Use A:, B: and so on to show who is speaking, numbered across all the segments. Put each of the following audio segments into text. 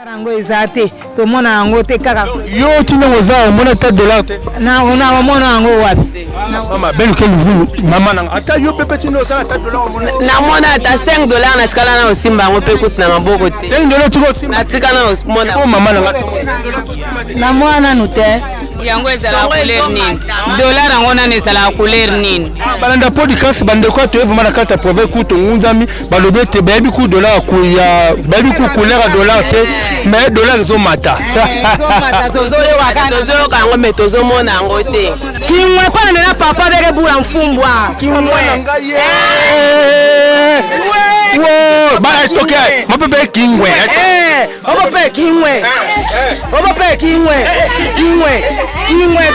A: Rango izate to mona rango te kaka
B: yo tina ngoza mona ta dollar te
A: na mona rango wapi
B: mama belu ke luvu mama na ata yo pepe tino ta dollar mona
C: na mona ta $5 na tikala na osimba ngo pe kuti na maboko te
B: $5 tiko simba
C: na tikala na mona
B: o mama
A: na mona no te
C: yango ezala couleur nini dollar rango na ezala couleur nini
B: balanda podcast bande ko to vraiment na kata province ku to ngunzami balobe te baby ku dollar ku ya baby ku couleur dollar te mais dollar zo mata
C: tozo kango me tozo mona ngo te
A: kimwe pana na papa bere bula mfumbwa kimwe
B: wo ba toke mapepe kingwe
A: obope kimwe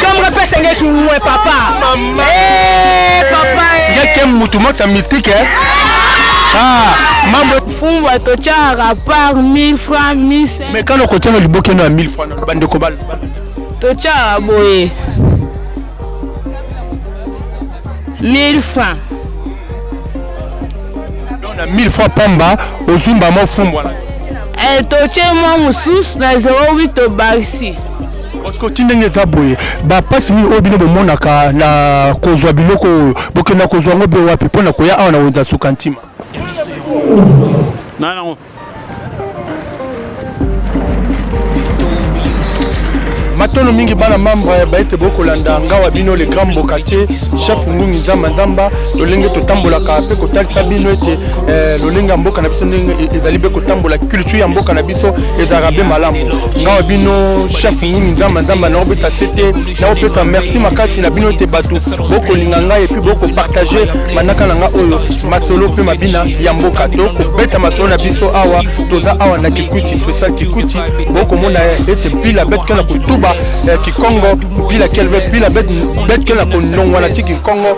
A: comme pesa nge kimwe papa papa
B: ngeke mutu motsa mystique mambo
C: fumbwa to chara par 1000 francs 1000
B: mais quand on continue le bokeno à 1000 francs bande ko bal
C: to chara boye 1000 francs
B: on a 1000 francs pamba au zumba mo fumbwa
C: to chema musus na 08 to barsi
B: parce que tindenge za boye ba pasi ni obino bomonaka na kozwa biloko bokena kozwa ngobe wapi pona koya awa na wenza sukantima
D: non
B: matono mingi bana membre baete bokolanda ngawa bino le grand bokate chef ngungi nzamba nzamba lolenge totambolaka pe kotalisa bino ete lolenga mboka na biso ndenge ezali be kotambola culture ya mboka na biso ezara be malamu ngawa bino chef ngungi nzamba nzamba na obeta sete na opesa merci makasi na bino ete batu bokolinga ngai et puis boko partager manaka na nga oyo masolo pe mabina ya mboka to kobeta masolo na biso awa toza awa na Kikuti spécial Kikuti boko mona ete pila bet kana kutuba Kikongo pila kelve pila bet kena konongo na tiki Kongo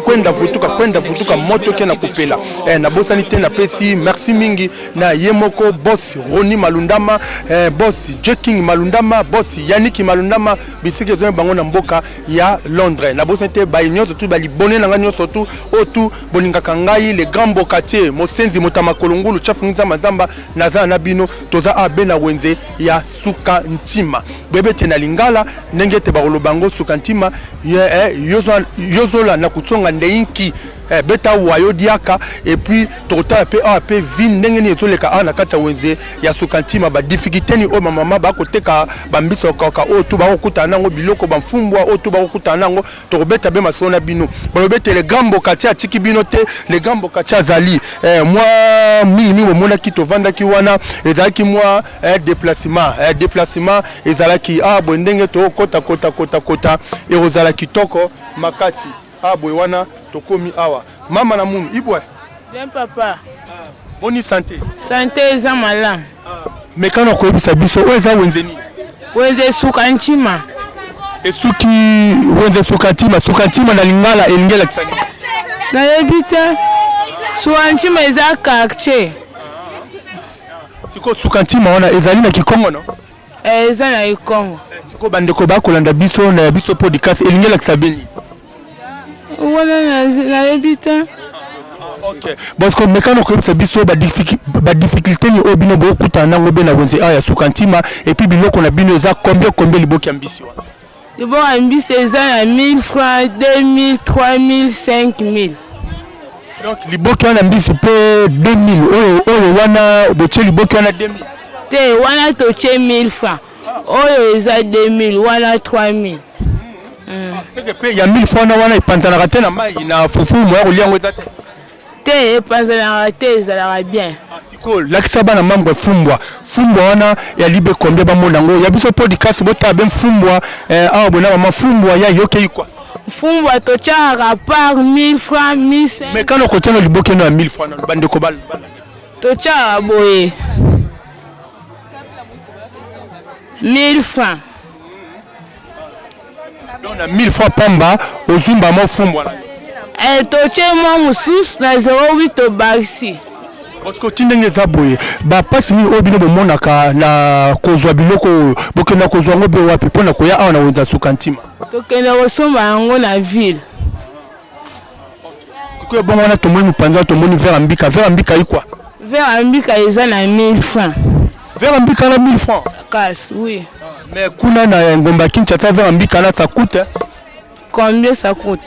B: kwenda vutuka moto kena kupela na bosani te na pesi merci mingi na yemoko boss Roni Malundama boss Jeking Malundama boss Yannick Malundama bisike zo bango na mboka ya Londres na bosani te ba nyozo tu ba libone na nganyo sotu otu boninga kangai le grand bokate mosenzi motama kolongulu chafu nzamba nzamba naza na bino toza abe na wenze ya suka ntima bebe tena lingala ndenge te bakolobango sukantima yozola na kutsonga ndeinki beta wayo diaka et puis tota pe AP vin ndenge ni etoleka ana kata wenze ya sukantima ba difficulté ni o mama ba koteka bambiso kaka o tu ba kokuta nango biloko ba mfumbwa o tu ba kokuta nango to beta be masona bino balobete le gambo katia tiki bino te le gambo katia zali moi mingi mona ki to vanda ki wana ezaki moi déplacement ezalaki bondenge to kota et ozala kitoko makasi boy wana tokomi awa mama na munu ibwe
C: bien papa
B: boni santé
C: eza malamu
B: mais quand on koyebisa biso o eza wenzeni
C: wenze sukantima
B: esuki wenze sukantima na lingala elingela kisani
C: na yebite sukantima eza quartier
B: siko sukantima wana ezali na Kikongo no
C: eza na Kikongo
B: siko bandeko bakolanda biso na biso podcast elingela kisabeni
C: wana na yebite
B: OK parce que mekano ko bisa biso ba difficulté ni obino bo kutana ngobe na wenze aya sukantima et puis biloko na bino za combien liboki ambisio
C: libo ambisio eza na 1000 francs 2000 3000 5000
B: donc liboki wana ambisi pe 2000 oyo wana boche liboki wana 2000
C: te wana toche 1000 francs oyo eza 2000 wana 3000
B: c'est que pe ya 1000 francs wana ipanzana kate na mai na fufu mo ya liango ezate
C: te epanzana te ezala bien
B: siko lakisa bana mambo fumbwa wana ya libe combien ba monango ya biso podcast bota ben fumbwa awa bona mama fumbwa ya yoke kwa
C: fumbwa to chara par 1000 francs 1000
B: mais quand on continue le bokeno à 1000 francs na bande ko bal
C: to chara boye 1000 francs
B: donc na 1000 francs pamba au zumba mo fumbwa na
C: to chema musus na 08 to barsi
B: parce que tindenge za boye ba pasi ni obino bomonaka na kozwa biloko bokena kozwa ngobe wapi pona koya awa na wenza sukantima
C: tokenda kosomba yango na ville
B: sikoyo bongo wana tomoni mupanza tomoni vera mbika ikwa
C: vers ambika eza na 1000 francs
B: Vers Mbika na 1000 francs.
C: Casse, oui.
B: Mais kuna na ngomba Kinshasa vers Mbika là ça coûte.
C: Combien ça coûte?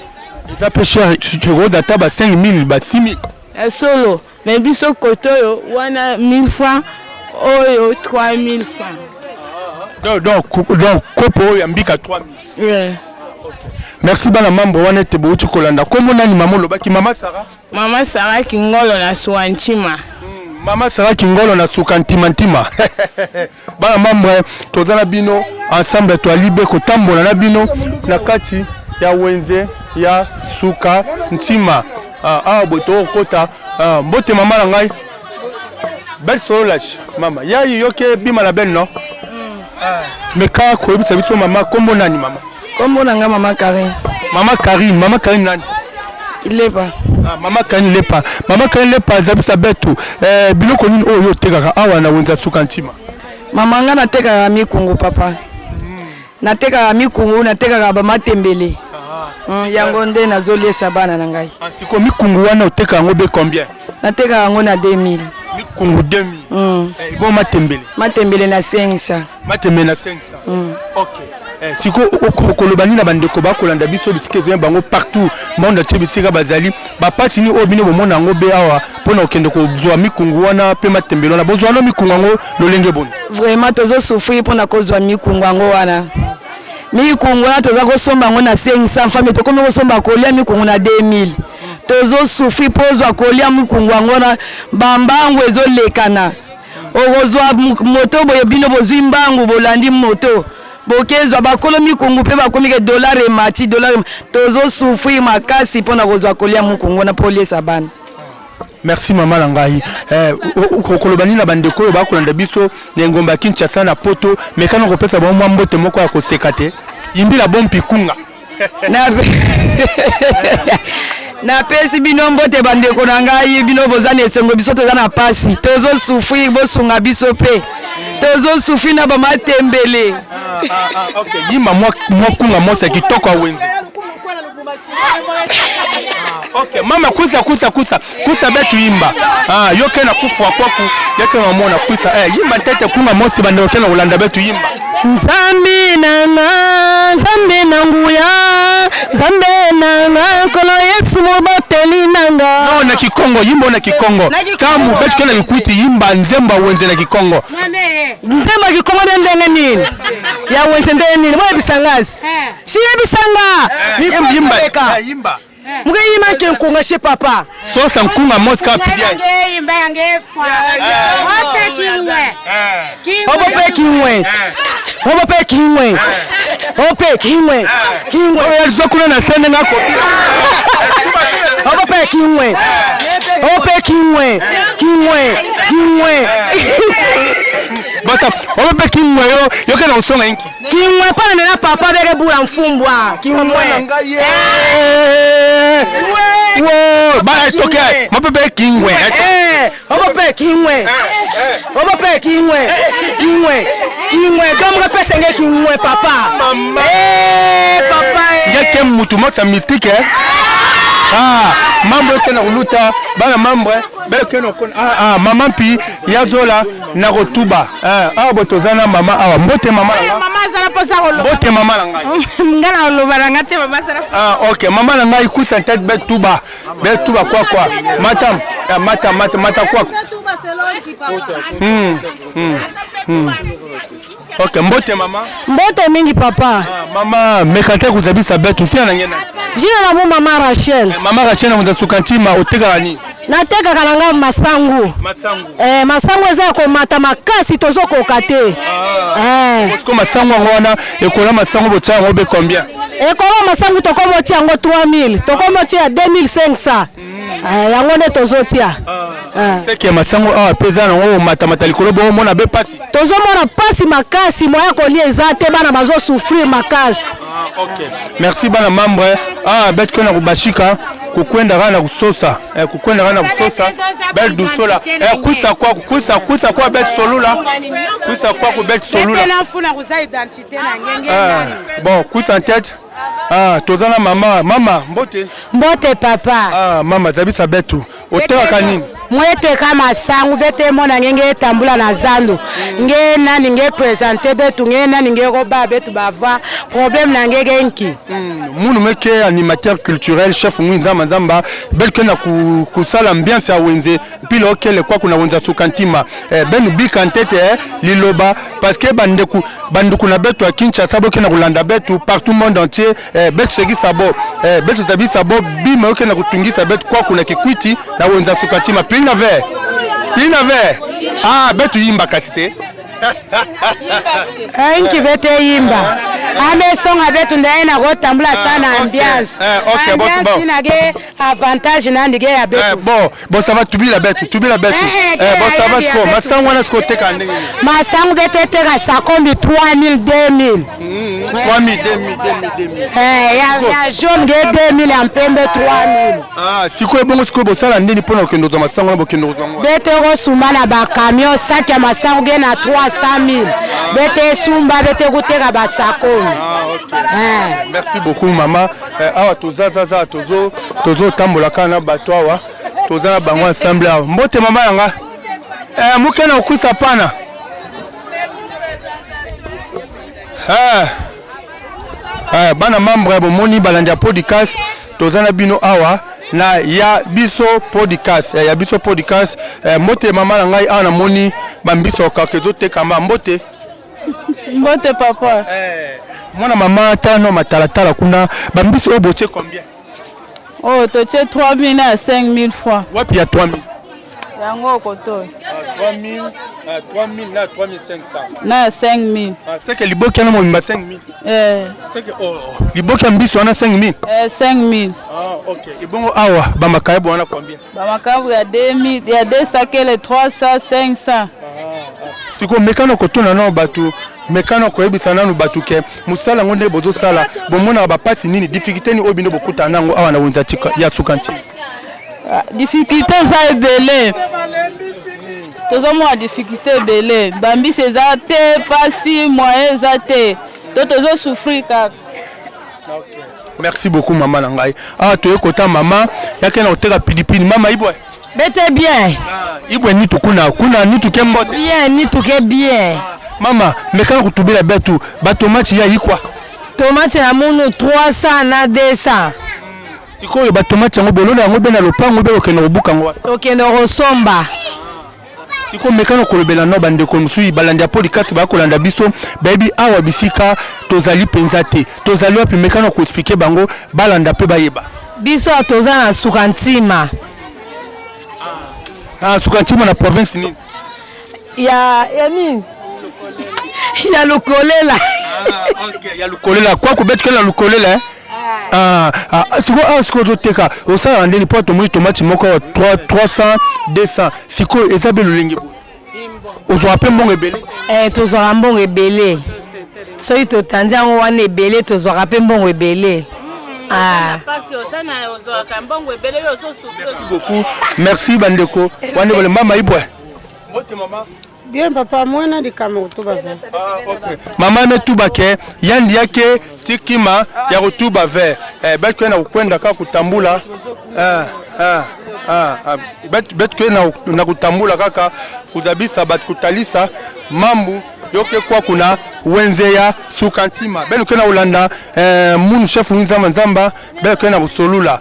B: Ça peut cher, tu roses à table 5000, 6000.
C: Solo. Mais biso koto wana 1000 francs, oyo 3000 francs.
B: Donc kopo ya Mbika 3000.
C: Oui.
B: Merci bana mambo wana te bo Kolanda. Comment nani maman lobaki Mama Sarah?
C: Mama Sarah Kingolo na Swanchima.
B: Mama Sarah Kingolo na Sukantimantima. Bana mambo tozana bino ensemble to alibe ko tambola na bino na kati ya wenze ya suka ntima. Boto kota mbote mama na ngai. Belle solage mama. Ya yoke bima la belle non? Meka ko bisa biso mama kombo nani mama?
A: Kombo nanga mama Karine.
B: Mama Karine nani?
A: Il est pas.
B: Mama Karine lepa. Mama Karine lepa zabisa betu. Biloko nini oyo tekaka awa na wenza suka ntima.
A: Mama nga natekaka mikungu papa. Natekaka mikungu, natekaka ba matembele. Yango nde nazoliesa bana na ngai.
B: Siko mikungu wana oteka yango be combien?
A: Natekaka yango na 2000.
B: Mikungu 2000. Bon matembele.
A: Matembele na 500.
B: Matembele na 500. OK. Siko okolobani na bandeko ba kolanda biso bisike zema bango partout monde atié bisika bazali ba pasi ni obino bomona yango be awa pona okende ko zwa mikungu wana pe matembele na bozwa no mikungu yango lolenge boni.
A: Vraiment tozo souffrir pona kozwa mikungu yango wana. Mikungu wana toza kosomba yango na 500 famille to komi kosomba kolia mikungu na 2000. Tozo souffrir pozwa kolia mikungu yango na bambangu ezolekana. Okozwa moto boye bino bozwi mbangu bolandi moto. Bokezwa bakolo mikungu pe bakomi ke dollar et mati dollar tozo souffrir makasi pona kozwa kolia mikungu na poliesa bana.
B: Merci maman Langai. Okolobani na bandeko yo bakolanda biso na ngomba Kinshasa na poto mekano kopesa ba mwa mbote moko ya kosekate. Yimbila bompi kunga.
A: Na pesi bino mbote bandeko na ngai bino bozana esengo biso toza na pasi tozo souffrir bosunga biso pe tozo souffrir na ba matembele.
B: OK, yima mwa kunga mosa kitoko wenzi. OK, mama kusa betu yimba. Yoke na kufu kwaku yoke mamona kusa yimba tete kunga mosi bande na Holanda betu yimba.
A: Zambi na nguya Zambe na kolo Yesu moboteli nanga.
B: No na Kikongo yimbo na Kikongo. Kamu betu kena likuiti yimba nzemba wenze na Kikongo.
A: Nzemba Kikongo ndenge nini? Ya wenze ndenge nini? Mwe bisangazi. Si yebisanga.
B: Yimba.
A: Muge yima kenkunga chez papa.
B: Sosa nkunga moska pidia.
D: Yimba yangefa.
A: Ope kingwe.
B: Elzokuna na sene ngako.
A: Ope kingwe.
B: Bata, ope kingwe yo kana usonga inki.
A: Kingwe pana na papa bege bula mfumbwa. Kingwe.
B: Wo, ba toke. Mapepe kingwe.
A: Ope kingwe. Domo pesa ngeki kingwe papa. Papa.
B: Ngeke mutu motsa mystique mambo tena uluta bana mambo bele kon mama pi yazola na rotuba botozana mama awa mbote mama
D: zala posa holo
B: mbote mama na ngai
D: ngana holo baranga te mama zala
B: OK mama na ngai kusa tête betuba kwa mata kwa OK mbote mama
A: mbote mingi papa
B: mama mekate kuzabisa betu si na ngena
A: jina la mama Rachel.
B: Mama Rachel na sukantima oteka nani?
A: Nateka kalanga masangu. Masangu eza ko mata makasi tozoko kate.
B: Parce que masangu ngona ekola masangu botia ngobe combien?
A: Ekola masangu tokomo tia ngo 3000, tokomo tia 2500. Yango ne tozotia.
B: C'est que masangu pesa na ngo mata likolo bo mona be pasi.
A: Tozomona pasi makasi moya ko lieza te bana bazo souffrir makasi.
B: OK. Merci bana membre. Bet kona kubashika kukwenda kana kusosa. Kukwenda kana kusosa. Bet dusola. Kusa kwa bet solula. Kusa kwa ku bet solula.
D: Tena funa kuza identité na ngenge.
B: Bon, kusa en tête. Tozana mama mbote
A: papa.
B: Mama zabisa betu. Oteka kanini?
D: mwete kama sangu bete mona ngenge tambula na zando nge nani nge presenter betu nge nani nge roba betu bava problème na nge genki
B: munu meke animateur culturel chef Mwinza Manzamba belke na kusala ambiance ya wenze pile okele kwa kuna wenza sukantima benu bikantete liloba parce que banduku na betu ya Kinshasa boke na kulanda betu partout monde entier betu segi sabo betu zabi sabo bima oke na kutungisa betu kwa kuna kikwiti na wenza sukantima pile na ver betu yimba kasite
D: Inki bete yimba ame songa betu ndaena go tambula sana ambiance
B: OK bon
D: sinage avantage na ndige ya betu
B: bon ça va tubila betu bon ça va sko masangu na sko teka ndenge
D: masangu bete teka sakombi 3000 2000 ya jaune ge 2000 ampembe 3000
B: siko ebongo siko bosala ndeni pona okendo za masangu na bokendo zwango
D: bete go sumana ba camion sac ya masangu ge na 300 000 bete sumba bete kuteka basakoni
B: merci beaucoup mama awa tozazaza tozo tambola kana bato awa toza na bango ensemble awa mbote mama yanga mukena okusa pana bana membre bomoni balandi ya podcast toza na bino awa na ya biso podcast mbote mama ngai awa na moni bambiso kakezo tekamba mbote
C: papa
B: mwana mama tano matalatala kuna bambisi oboche combien
C: toche 3000 na 5000 francs
B: wapi ya 3000
C: yango koto
B: 3000 na 3500
C: na 5000
B: c'est que liboki na momba 5000 c'est que liboki ambiso na 5000
C: 5000
B: OK ibongo awa bamakayebo wana combien
C: bamakayebo ya 2000 ya 200 kele 300 500
B: tiko mekano kotona no batu mekano koyebisa nanu batu ke musala ngonde bozo sala bomona ba pasi nini difficulté ni obino bokuta nango awa na wenza tika ya sukanti
C: difficulté za ebele tozo mo difficulté ebele bambisi eza te pasi moyen eza te tozo souffrir kaka.
B: OK merci beaucoup mama nangai toye kota mama yake na oteka pilipili mama ibwe
A: bete bien
B: ibwe ni tukuna ni tukembo
A: bien ni tuke bien
B: mama mekana kutubila betu ba tomate ya yikwa
A: tomate na munu 300 na 200
B: sikoyo ba tomate yango bolona yango be na lopango be okende obuka ngo
A: okende rosomba
B: siko mekana kolobela no bandeko musui balandi ya podcast ba kolanda biso baby awa bisika tozali penza te tozali wapi mekana ko expliquer bango balanda pe bayeba
A: biso toza na sukantima
B: sukantima na province nini
A: ya nini ya lukolela
B: OK ya lukolela kwa kubetka na lukolela siko zoteka osala ndeni po tomoni tomate moko 300 200 siko ezabe lulingi bo ozo ape mbongo ebele
A: tozwaka mbongo ebele soki totandi yango wana ebele tozwaka pe mbongo ebele
B: merci bandeko wane bole mama ibwe mbote mama
D: bien papa mwana likama kutuba ver
B: OK mama metuba ke yandi yake tikima ya kutuba ver betwe na ukwenda ka kutambula betwe na kutambula kaka kuzabisa bat kutalisa mambu yoke kwa kuna wenze ya sukantima beno kena ulanda munu chef Mwinza Manzamba beno kena kusolula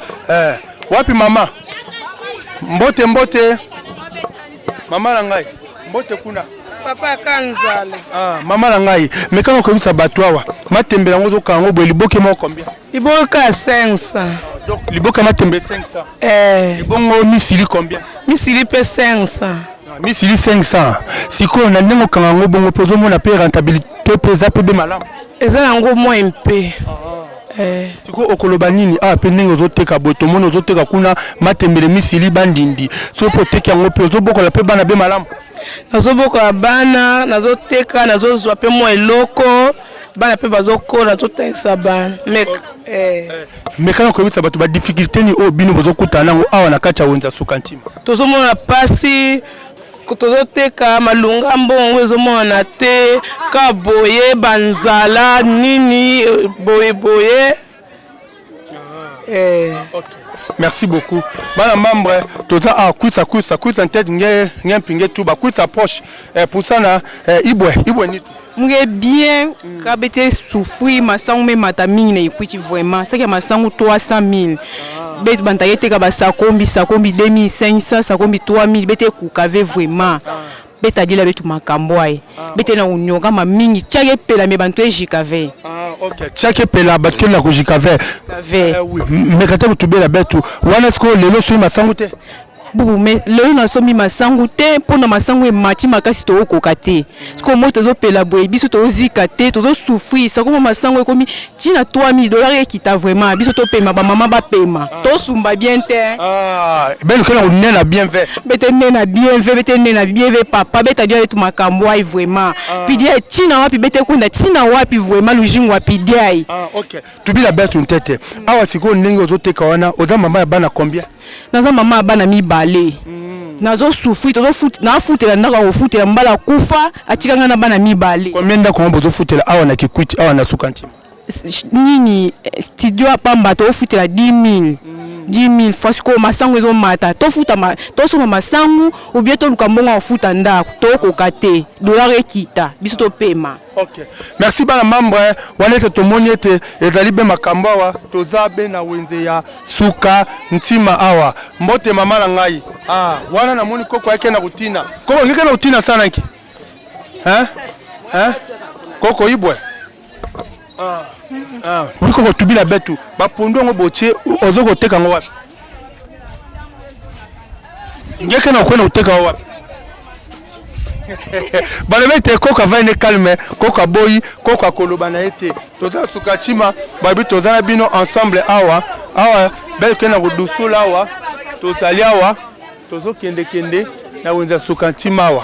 B: wapi mama mbote mama na ngai mbote kuna
D: papa kanzale
B: mama na ngai mekano ko bisa batwawa matembela ngozo kango bwe liboke mo combien
D: liboka 500
B: donc liboka matembe 500 libongo misili combien
D: misili pe 500
B: misili 500 siko na ndengo kango bongo pozo mona pe rentabilité peza pe be malamu
D: eza yango moins mpe
B: siko okoloba nini pe ndenge ozoteka boye tomoni ozoteka kuna matembele misili bandindi so po teka yango pe ozobokola pe bana be malamu
D: nazobokola bana nazoteka nazozwa pe mo eloko bana pe bazoko nazotangisa bana
B: mekana koyebisa bato ba difficulté ni oyo bino bozokuta nango awa na kati ya wenza sukantima
D: tozomona pasi tozoteka malunga mbongo ezomona te ka boye banzala nini boye
B: OK Merci beaucoup. Bana membre, toza kwisa en tête nge pinge tout ba kwisa poche. Pour ça na ibwe ni.
E: Mwe bien kabete souffrir masangu me matamingi na ikuiti vraiment. Ça que masangu 300 000. Bet bantayete ka ba sakombi 2500, sakombi 3000 bete kukave vraiment. Beta dila betu makambwaye. Bete na unyoka mamingi chake pela me bantu ejikave.
B: OK. Chake pela batke na kujikave. Oui. Mais quand tu bela betu, wana sko lelo so masangu te.
E: Bubu me lelo na somi masangu te pona masangu e mati makasi to okokate. Ko moto zo pela boye biso to zikate to zo souffrir ça comme masangu ekomi tina $3000 ekita vraiment biso to pema ba mama ba pema. To sumba bien te.
B: Ben que on nena bien fait.
E: Bete nena bien fait, bete nena bien fait papa beta dia tu makambwa vraiment. Puis dia tina wapi bete kunda tina wapi vraiment lujingu wapi dia.
B: OK. Tu bi la bête une tête. Awa siko ndenge ozoteka wana oza mama ya bana combien?
E: Naza mama bana mibale. Nazo souffrir to foot na futela ndaka ko futela mbala kufa atikanga na bana mibale.
B: Combien ndako on bozo futela awa na kikwiti awa na sukantima?
E: Nini studio apamba to futela 10 000 fois ko masangu ezo mata to futa to soma masangu ou bien to lukambonga futa ndako to kokate dollar ekita biso to pema.
B: OK. Merci bana membre wanete to moniete ezali be makambo awa toza be na wenze ya suka ntima awa mbote mama na ngai wana na moni koko yake na rutina koko ngeke na rutina sana ki koko ibwe wiko ko tubila betu bapondo ngo boche ozoko teka ngo wapi ngeke na kwena uteka wapi balebete koko avane calme koko boyi koko koloba na ete toza suka chima babi toza na bino ensemble awa bel kena kudusula awa tozali awa tozo kende na wenza suka chima awa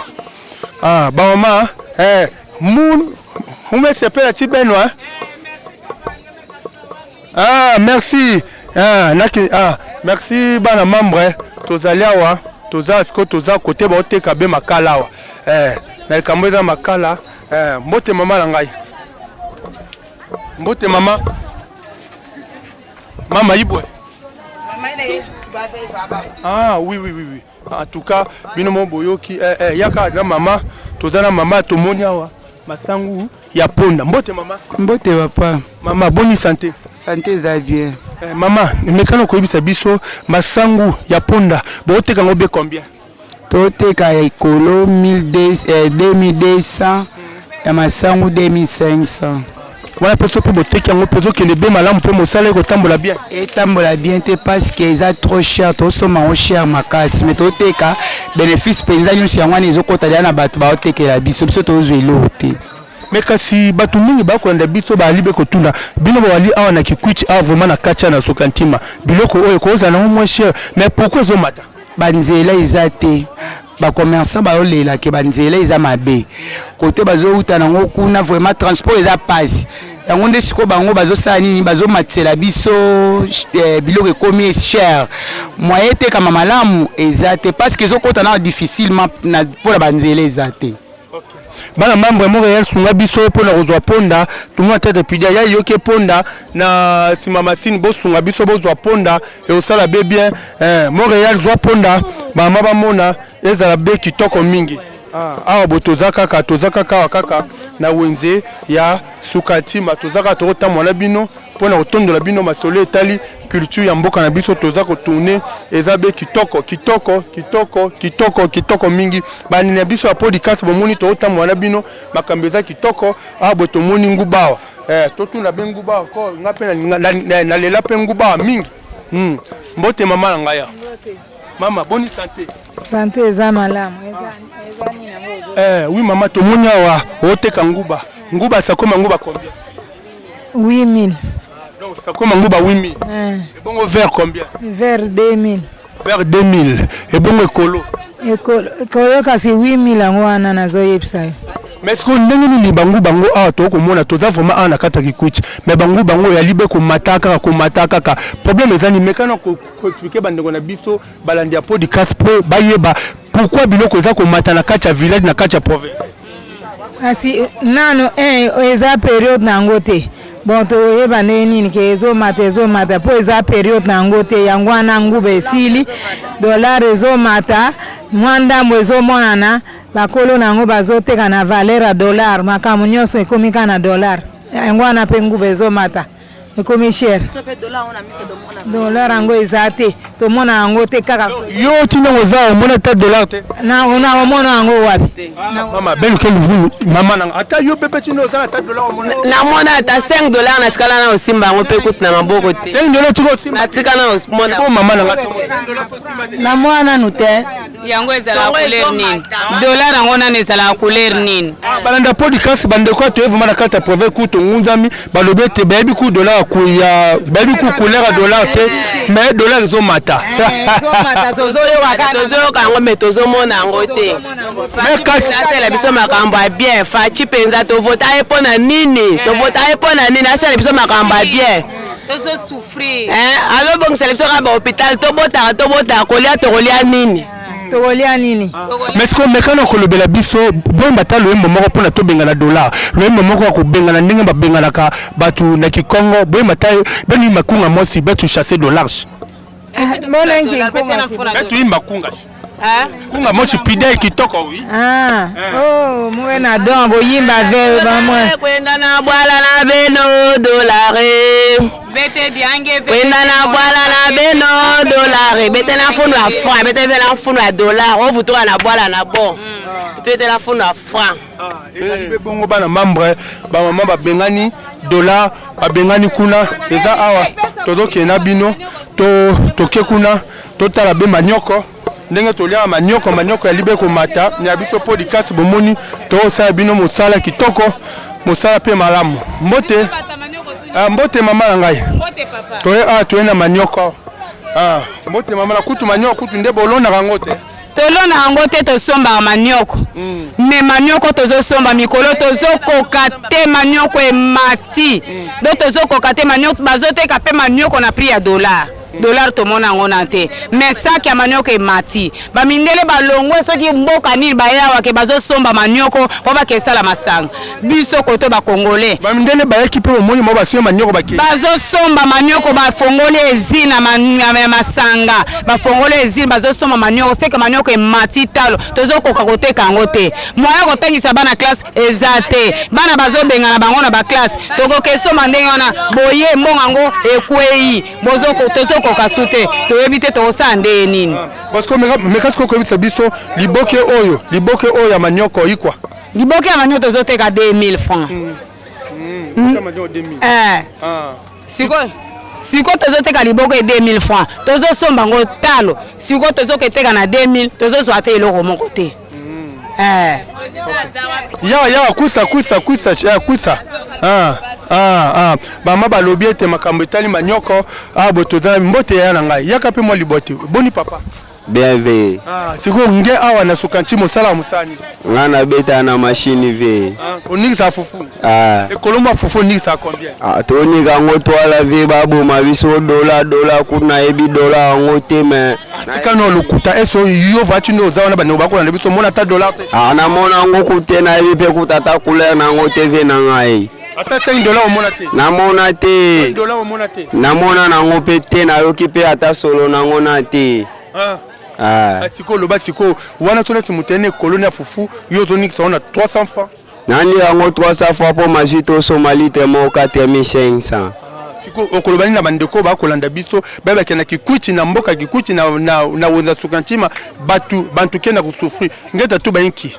B: ba mama Moume sepela Tibenwa. Merci. Merci bana membre. Tozali awa, toza côté ba oteka be makala awa. Na kamweza makala, mbote mama na ngai. Mbote mama. Mama ibwe. Oui. En tout cas, binomo boyoki yaka na mama, tozana mama tomoni awa. Masangu ya ponda. Mbote mama.
F: Mbote papa.
B: Mama bonne santé.
F: Santé za bien.
B: Mama, mekano ko yebisa biso masangu ya ponda. Bote kango be combien?
F: Tote ka ekolo 2200 ya masangu 2500.
B: Wana peso pe boteki yango peso kele be malamu pe mosala ko tambola bien.
F: Tambola bien te parce que eza trop cher to soma o cher makasi mais toteka bénéfice penza nyonso yango na ezokota dia na bato ba otekela biso biso tozo elote.
B: Mais kasi bato mingi ba ko nda biso ba libe ko tunda bino ba wali awa na kikuchi a vraiment na kacha na sokantima biloko oyo ko za na moins cher mais pourquoi zo mata
F: banzela izate ba commerçant ba olela ke banzela iza mabe côté bazo uta nango kuna vraiment transport eza passe yango nde siko bango bazo sala nini bazo matsela biso biloko ekomi cher moyen te kama malamu ezate parce que ezokota na difficilement na pour banzela ezate.
B: Bana membre Montréal sunga biso pona kozwa ponda tunga tete pidia ya yoke ponda na simama sini bo sunga biso bozwa ponda e osala be bien Montréal zwa ponda ba mama mona ezala be kitoko mingi awa botozaka kaka na wenze ya sukatima tozaka to mwana bino pona kotondola bino masolo etali culture ya mboka na biso toza ko tourner ezabe kitoko mingi bani na biso ya podcast bomoni to mwana bino makambeza kitoko boto moni ngubawa to tuna benguba ko ngape na lela pe ngubawa mingi mbote mama na ngaya mama bonne santé.
G: Santé eza malamu
B: oui mama to moni awa oteka nguba ça comme nguba combien?
G: 8000.
B: Donc ça comme nguba 8000. Et bon vers combien?
G: Vers 2000.
B: Vers 2000. Et bon écolo.
G: Écolo kasi 8000 yango wana nazoyebisa.
B: Mais ce qu'on ndenge ni bango awa to komona toza vraiment ana kata kikuchi mais bango ya libe ko mataka problème ezani mekana ko expliquer bandeko na biso balandi ya podcast pour bayeba pourquoi biloko za ko matana kata village na kata province.
G: Asi nano eza période nango te bon toyeba nde nini ke ezomata mpo eza periode na yango te yango wana nguba esili dollar ezomata mwa ndambo ezomonana bakolo na yango bazoteka na valeur ya dollar makambo nyonso ekomi kaka na dollar yango wana mpe nguba ezomata ekomi cher dollar yango eza te tomona yango te kaka
B: yo tina oza omona ta dollar te
G: na omona yango wapi
B: mama belu ke luvu mama nanga ata yo pepe tina oza na ta dollar omona
H: namona ata 5 dollars na tikala na osimba yango mpe kuti na maboko te
B: 5 dollars tiko osimba
H: na tika na omona
B: po mama nanga
A: na mwana nu te yango ezala couleur nini dollar yango nani ezala couleur nini
B: balanda podcast bandeko to evuma na kata province kuto ngunzami balobe te bayebi ku dollar ku ya bayebi ku couleur dollar te mais dollar zo mata
H: tozoyoka yango me tozomona yango te asala biso makambo ya bien faci mpenza tovota ye mpo na nini asala biso makambo ya bien azobongisela biso kaka bahôpital tobotaka kolia nini
G: tokolia nini
B: mais siko mekano kolobela biso bomba ta loyembo moko mpona tobengana dollar loyembo moko ya kobengana ndenge babenganaka bato na kikongo boyemba ta beni makunga mosi betu chasser dollar betu imba kunga kunga mosi pide kitoko wi
G: mwe na don boyimba ve bamwe
H: kwenda na bwala na beno dolare kwenda na bwala na beno dolare bete na funu ya franc bete ve na funu ya dollar ovutoka na bwala na bon bete na funu ya franc
B: ezali pe bongo bana membre bamama babengani dollar babengani kuna eza awa tozokende na bino toke kuna totala be manioko ndenge tolia manioko ya libe komata na biso podcast bomoni tosala bino mosala kitoko mosala pe malamu mbote mama na ngai toye na manioko mbote mama na kutu manioko kutu nde bolona kango te
A: tolona yango te tosombaka manioko me manioko tozosomba mikolo tozokoka te manioko emati do tozokoka te manioko bazoteka mpe manioko na prix ya dollar tomona yango na te me saki ya manioko emati bamindele balongwe soki mboka nini bayawa ke bazosomba manioko mpo bakesala masanga biso kote bakongole
B: bamindele bayaki mpe bomoni mo basie manioko bake
A: bazosomba manioko bafongoli ezina ya masanga bafongoli ezina bazosomba manioko seke manioko emati talo tozokoka koteka yango te moya kotangisa bana classe eza te bana bazobengana bango na baklasse tokokesomba ndenge wana boye mbongo yango ekwei tozokoka su te toyebi te tokosala nde nini
B: parce que mekasi kokoyebisa biso liboke oyo ya manioko ikwa
A: liboke ya manioko tozoteka 2000 francs siko tozoteka liboke 2000 francs tozosomba ngo talo siko tozoketeka na 2000 tozozwa te eloko moko te
B: yawa kwisa bama balobi ete makambo etali manioko botoza mbote ya na ngai yaka mpe mwa libote boni papa
I: bien ve
B: sikoyo nge awa na sukanti mosala ya mosani
I: nga na beta na machine ve
B: onikisa fufu ekolombo ya fufu onikisa combien
I: tonika yango twala ve baboma biso dola kuna yebi dola yango te me
B: tikano lokuta eso yo vati nde oza wana bandeko bakolanda biso mona ata dollar te
I: namona yango kute nayebi mpe kutata couleur na yango te ve na ngai
B: ata 5 dollars omona te
I: namona te
B: 5 dollars omona te
I: namona nango mpe te nayoki mpe ata solo nango na te
B: sikoyo loba sikoyo wana so nesi motene koloni ya fufu yo ozonikisa wana 300 francs
I: nandi yango 300 fois mpo mazwi tosoma litre moko 4500
B: sikoyo okoloba nini na bandeko bakolanda biso bayebake na kikuiti na mboka kikuiti na wenza suka ntima bantu ke na kosufrir ngeta to bayinki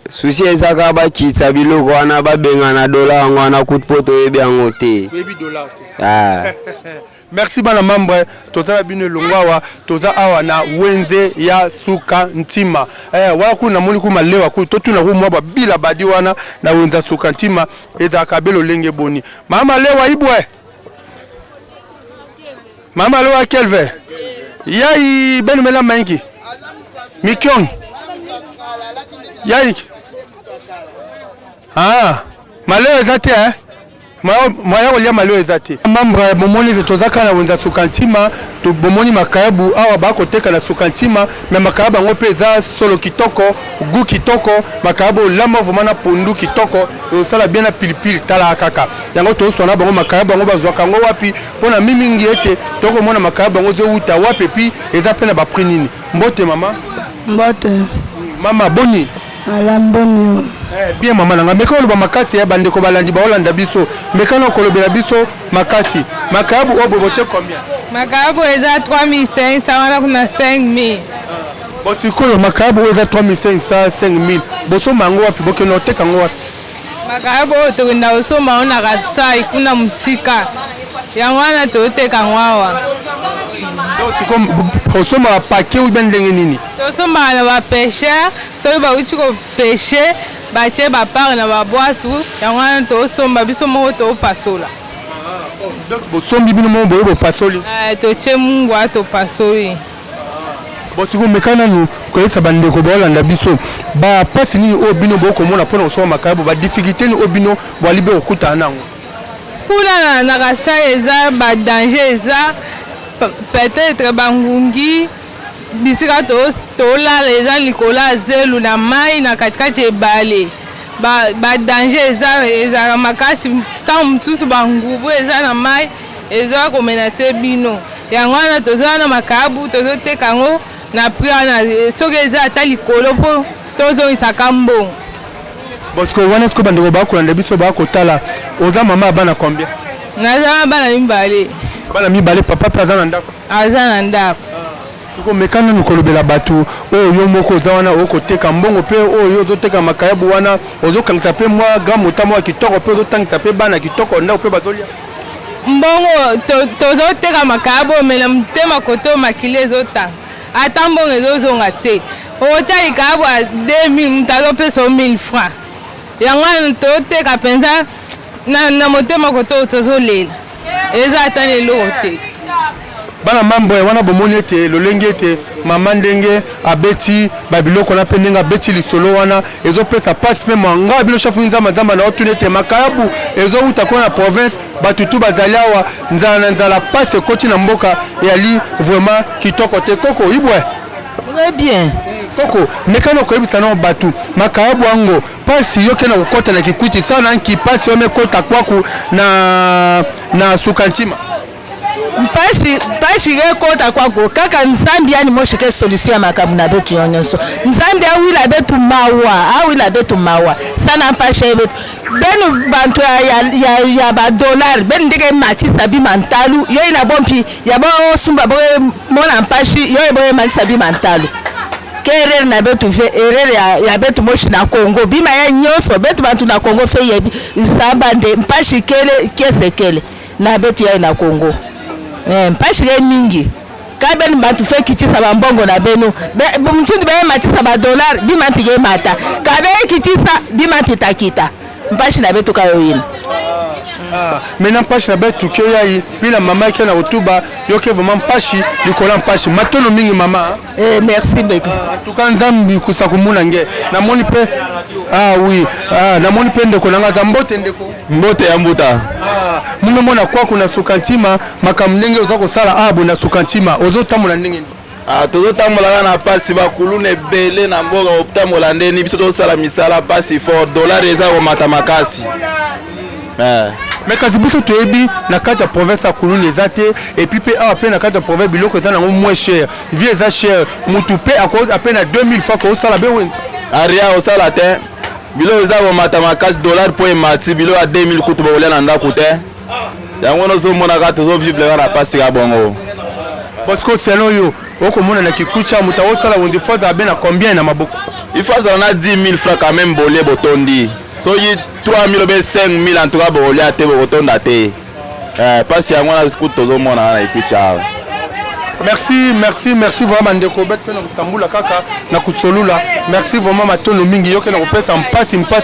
I: susi ezaka bakitisa biloko wana babengana dola yango wana kuti mpo toyebi yango te
B: merci bana membre tozala bino elongo awa toza awa na wenze ya suka ntima wana kuna namoni ku malewa ku totuna ku mwa babila badi wana na wenza suka ntima ezalaka belo lenge boni mama lewa ibwe mama lewa kelve yai benu mela maingi mikyong yai malewa eza te Moya kolia malo ezate. Membre bomoni zetozaka na wenza sukantima to bomoni makayabu awa bako teka na sukantima mais makayaba ngo peza solo kitoko gu kitoko makayabo lama vomana pondu kitoko osala bien na pilipili tala kaka. Yango to sona bango makayaba ngo bazwaka ngo wapi pona mimingi ete toko mona makayaba ngo ze uta wapi pi eza pena ba prix nini. Mbote mama.
J: Mbote.
B: Mama boni.
J: Alamboni.
B: Bien maman nanga meka oloba makasi ya bandeko balandi ba Holanda biso meka na kolobela biso makasi makabu obo boche combien
C: makabu eza 3500 wana kuna 5000
B: bosikoyo makabu eza 3500 5000 boso mango wapi bokeno teka ngo wapi
C: makabu tokenda osoma ona kasai kuna musika yango wana toteka ngwawa
B: siko osoma paquet ou bien ndenge nini
C: tosoma na ba pêcheur soki bauti ko pêcher batie bapare na babwatu yango wana tosomba biso moko topasola
B: bosombi bino moko boye bopasoli
C: totie mungwa topasoli
B: bosiko meka nanu koyesa bandeko baolanda biso bapasi nini oyo bino bokomona mpona kosoma makayabo badifficulté nini oyo bino bwalibe kokutana nango
C: kuna na kasai eza badanger eza peut-être bangungi bisika tolala eza likolo ya zelu na mai na katikati ebale badanger ezalaka makasi ntango mosusu bangubu eza na mai ezoya komenase bino yango wana toza na makabu tozoteka yango na prix wana soki eza ata likolo mpo tozongisaka mbongo
B: bosiko wana siko bandeko bakolanda biso bakotala oza mama abana combien
C: naza na bana mibale
B: bana mibale papa mpe aza na ndako
C: aza na ndako
B: siko mekana nukolobela bato oyo yo moko oza wana okoteka mbongo mpe oyo ozoteka makayabu wana ozokangisa mpe mwa gramme otamo ya kitoko mpe ozotangisa mpe bana kitoko ndako mpe bazolia
C: mbongo tozoteka makayabu omela motema kote makili ezotanga ata mbongo ezozonga te otia likayabu ya 2000 moto azopesa 1000 francs yango wana toteka mpenza na motema kote tozolela eza ata na eloko te
B: bana mambo wana bomoni ete lolenge ete mama ndenge abeti babiloko na mpe ndenge abeti lisolo wana ezopesa pasi mpe manga bino chafu nzamazamba na otuni ete makayabu ezouta kuna na province bato tu bazali awa nzala na nzala pasi ekoti na mboka eyali vraiment kitoko te koko ibwe
A: bien
B: koko mekana okoyebisa nao bato makayabu yango pasi yoke na kokota na kikwiti sana nki pasi yo mekota kwaku na sukantima
A: mpashi ekota kwako kaka nzambi yani moshike solution ya makambo na betu nyonso nzambi awila betu mawa sana mpashi betu benu bantu ya badolari benu ndenge matisa bimantalu yo ina bompi ya bosumba boye mona mpashi yo boye matisa bimantalu ke erreur na betu fe erreur ya betu moshi na Congo bima ya nyonso betu bantu na Congo fe yebi sambande mpashi kele kesekele na betu ya na Congo mpashi le mingi kabeni bantu fe kitisa bambongo na beno mtundu baye matisa ba dollar bima mpige mata kabe kitisa bima pitakita mpashi na betu kayo yini
B: maintenant mpashi na betu ke yayi pila mama ke na utuba yoke vraiment mpashi likola mpashi matono mingi mama
A: merci beaucoup
B: tuka nzambi kusakumuna nge namoni pe oui namoni pe ndeko nanga za mbote ndeko
I: mbote ya mbuta
B: mume mona kwa kuna sukantima makamndenge oza kosala abo na sukantima ozotambola ndenge ni
I: tozotambola na pasi bakuluna ebele na mboka otambola ndeni biso tozosala misala pasi fort dollar eza komata makasi
B: mais kasi biso toyebi na kati ya province ya kuluna eza te epuis mpe awa mpe na kati ya province biloko eza nango moins cher vie eza cher mutu mpe ape na 2000 fois koosala be wenza
I: aria osala te biloko eza komata makasi dollar mpo emati biloko ya 2000 kutu bakolia na ndako te yango nozomonaka tozovivre kaka na pasi ka bongo
B: bosiko selon yo okomona na kikucha mutu akosala wenze fois azala be na combien na maboko
I: il faut azala na 10 000 francs quand même bolie botondi soki 3 000 obe 5 000 en tout cas bolia te bokotonda te pasi yango wana kutu tozomona na ekucha awa
B: merci vraiment ndeko bet pe na kutambula kaka na kusolula merci vraiment matono mingi yoke na kopesa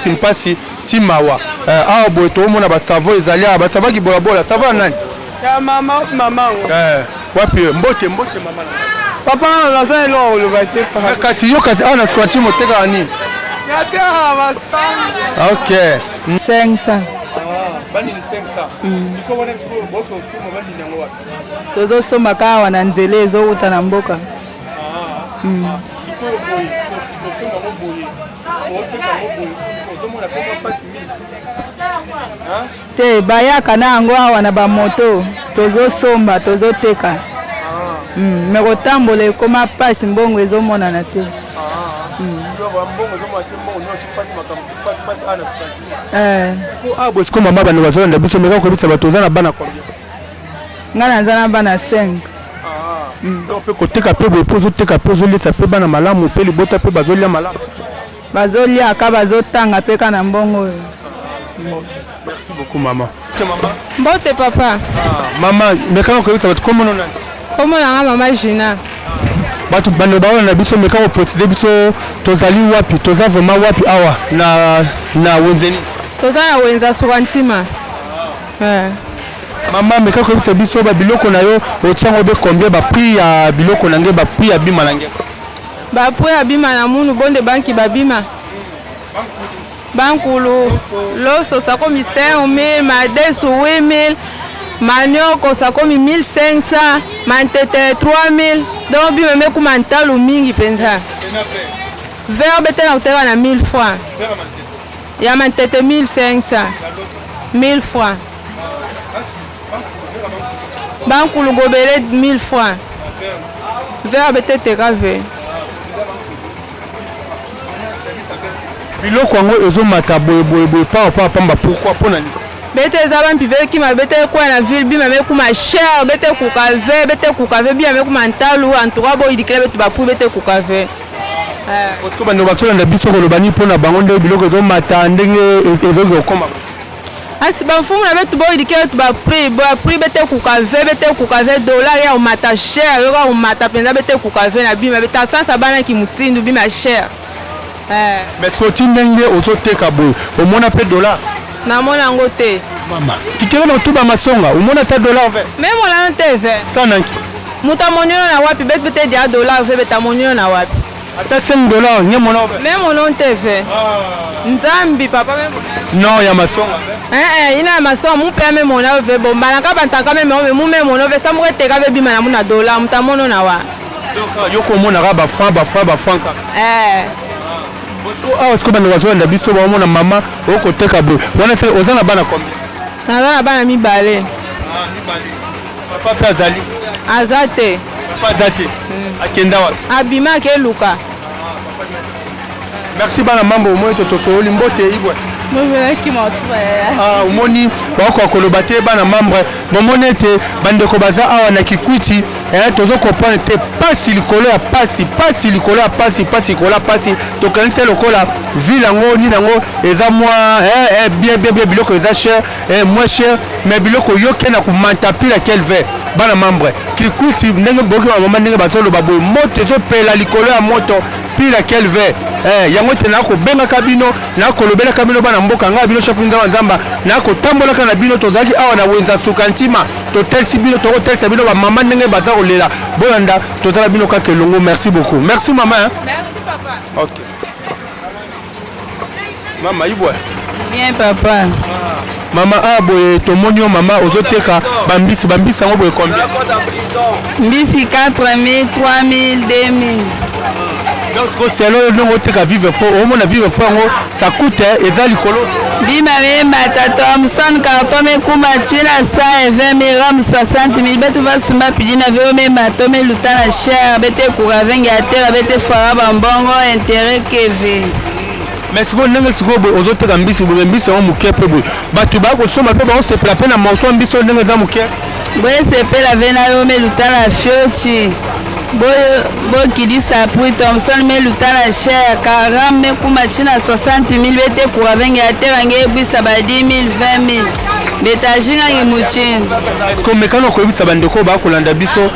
B: mpasi timawa awa boye toomona basavo ezali awa basavo kibolabola savo ya nani
J: ya mama
B: wapi mbote mama
J: papa naza eloko oloba te
B: kasi yo kasi awa na squati moteka nini
J: ok
G: 500
B: Bani ni 500. Siko wana siko boko suma bani ni ngwa.
E: Tozo soma kawa na nzele ezouta na mboka.
B: Siko boye, soma ngo boye. Oteka ngo boye. Ozomona poko pasi mingi.
E: Te bayaka na yango awa na bamoto tozosomba tozoteka. Me kotambola ekoma pasi mbongo ezomonana te.
B: Siko mama bana bazolanda biso meka ko bisa batoza na bana combien?
E: Ngana nzana bana 5.
B: Donc pe koteka pe bo pozo teka pozo lisa pe bana malamu pe libota pe bazolia malamu.
E: Bazolia ka bazotanga pe kana mbongo.
B: Merci beaucoup maman.
C: Mbote papa.
B: Mama meka ko bisa bat komo nona.
C: Komo na mama Gina.
B: Batu bando baona na biso meka ko potize biso tozali wapi toza vraiment wapi awa na wenzeni.
C: Toza na wenza sokantima.
B: Mama meka ko bisa biso ba biloko na yo ochango be combien ba prix ya biloko nange ba prix ya bima nange.
C: Ba prix ya bima na munu bonde banki ba bima. Bankulu loso ça comme 5000 madesu 8000 manioko ça comme 1500 mantete 3000 donc bima me ku mantalu mingi penza verre bete na utera na 1000 francs ya mantete 1500 1000 francs bankulu gobele 1000 francs verre bete tekave
B: biloko yango ezomata boye pa pamba pourquoi pona ni
C: bete zaba mpive ki ma bete kwa na ville bima me kuma cher bete kukave bima me kuma ntalu antura bo idikile bete bapu bete kukave
B: parce que bano batolanda biso kolobani pona bango nde biloko ezomata ndenge ezoki okoma
C: asi bafumu na betu bo idikile bete bapri bete kukave dollar ya umata cher yoka umata penza bete kukave na bima bete asansa bana ki mutindu bima cher
B: mais ce que tu ndenge ozoteka boye omona pe dollar
C: namona yango te
B: mama kikela na tuba masonga omona ta dollar ve
C: même on te ve
B: sananki
C: muta monyo na wapi bete dia dollar ve beta monyo na wapi
B: ata 5 dollars nyemona ve
C: même on te ve nzambi papa même
B: non ya masonga
C: ina masonga mupe même on ve bomba na ka bantaka même mu même on ve sa mo teka ve bima na muna dollar muta mono na wa
B: donc yoko mona ka ba franc est-ce que bano bazolanda biso bamona mama okoteka boye wana se oza na bana combien
C: naza na bana mibale
B: papa pe azali
C: aza te
B: papa aza te akenda wapi
C: abima ke luka
B: merci bana mambo omoi totosooli mbote ibwe umoni baoko koloba te bana membre bomoni ete bandeko baza awa na kikwiti tozokomprendre te pasi likolo ya pasi likolo ya pasi likolo ya pasi tokanisi lokola ville yango nini yango eza mwa bien biloko eza cher moins cher mais biloko yoke na komanta pila quel ver bana membre kikwiti ndenge boki bamama ndenge bazoloba boye moto ezopela likolo ya moto pila quel ver yango te nakobengaka bino nakolobelaka bino bana mboka ngai bino chafu nzamba nzamba nakotambolaka na bino tozalaki awa na wenza suka ntima totelisi bino tokotelisa bino bamama ndenge baza kolela boyanda tozala bino kaka elongo merci beaucoup merci mama
C: merci papa
B: ok mama ibwa
E: bien papa
B: mama boye tomoni yo mama ozoteka bambisi yango boye combien
E: mbisi 4000 3000 2000
B: donc c'est là ndenge oteka vivre fort omona vivre fort yango ça coûte eza likolo
E: bima membata Thomson carton mekuma tina 120 gram 60 000 betu basuma pidi na veo membato meluta na cher bete kuravenge atera bete fara bambongo intérêt keve
B: mais siko ndenge siko boye ozoteka mbisi boye mbisi yango moke mpe boye bato bakosomba mpe baosepela mpe na manso mbisi oyo ndenge eza moke
E: boye sepela ve na yo meluta na fioti bokilisa prix Thomson meluta na cher 40 mekuma tina 60 000 bete kuravenge aterange ebwisa ba 10 000 20 000 betajingangi muchini
B: eske omekana koyebisa bandeko bakolanda biso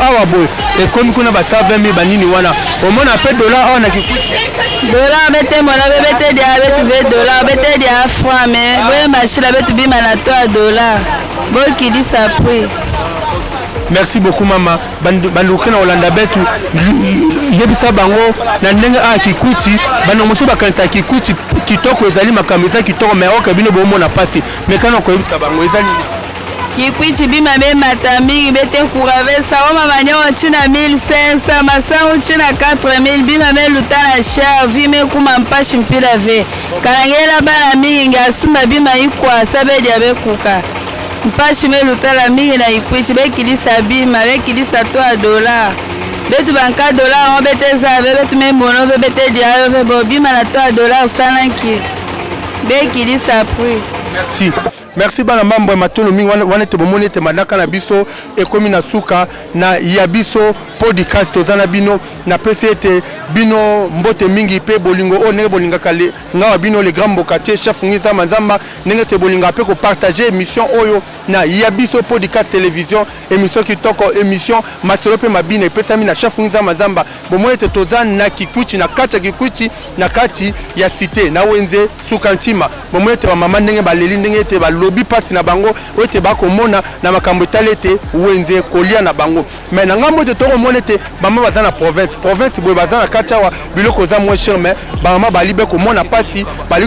B: awa boye ekomi kuna basa 20 000 banini wana omona mpe dollar awa na kikwiti
E: dollar bete mona bete dia betu ve dollar bete dia franc mais boye machila betu bima na to ya dollar bokilisa prix
B: merci beaucoup mama banduki na Olanda betu yebisa bango na ndenge a kikuti bana mosu bakanisa kikuti kitoko ezali makamisa kitoko mais oka bino bomona pasi mais kana ko yebisa bango ezali
H: kikwiti bima be matambiki bete kuravesa oma manyo china 1500 masangu china 4000 bima be lutana share vime kuma mpashi mpila ve kalangela bala mingi ngasuma bima ikwa sabedi abekuka mpashi me lutala mingi na ikwiti bekilisa bima bekilisa $3 betu banka $, on bete za betu me mono bete diayo be bobima na $3 sananki bekilisa prix.
B: Merci. Merci bana mambo ya matono mingi wana te bomoni te madaka na biso ekomi na suka na ya biso podcast ozana bino na PCT bino mbote mingi pe bolingo o nenge bolinga kale ngawa bino le grand bokate chef Ngisa Manzamba nenge te bolinga pe ko partager émission oyo na ya biso podcast télévision émission kitoko émission masolo pe mabine pesa mi na chef Ngisa Manzamba bomoni te tozana na kikuchi na kati kikuchi na kati ya cité na wenze suka ntima bomoni te ba mama ndenge baleli ndenge te ba lobi pasi na bango ote bakomona na makambo talete wenze kolia na bango mais na ngambo te to mona te bama bazana province boye bazana kachawa biloko za moins cher mais bama balibe komona pasi bali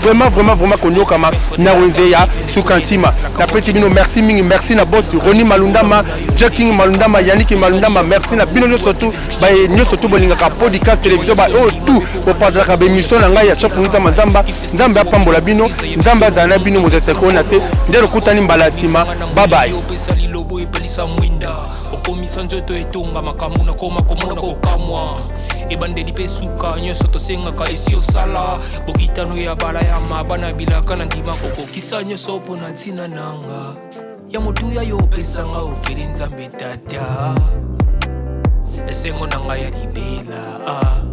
B: vraiment konyoka ma na wenze ya sukantima na petit bino merci mingi merci na boss Roni Malundama Jacking Malundama Yannick Malundama merci na bino surtout ba nyoso to bolinga ka podcast télévision ba o tout pour partager ka émission na ngai ya chef Ngisa Manzamba nzambe apambola bino nzambe azana bino mozese kona se ndero kutani mbala sima bye bye okomisa njoto etonga makamu na koma komona kokamwa ebandeli pe suka nyonso tosengaka esi osala bokitano ya bala ya mabana bilaka na ndima kokokisa nyonso mpona ntina nanga ya motuya yo opesanga ofeli nzambe tata esengo na ngai ya libela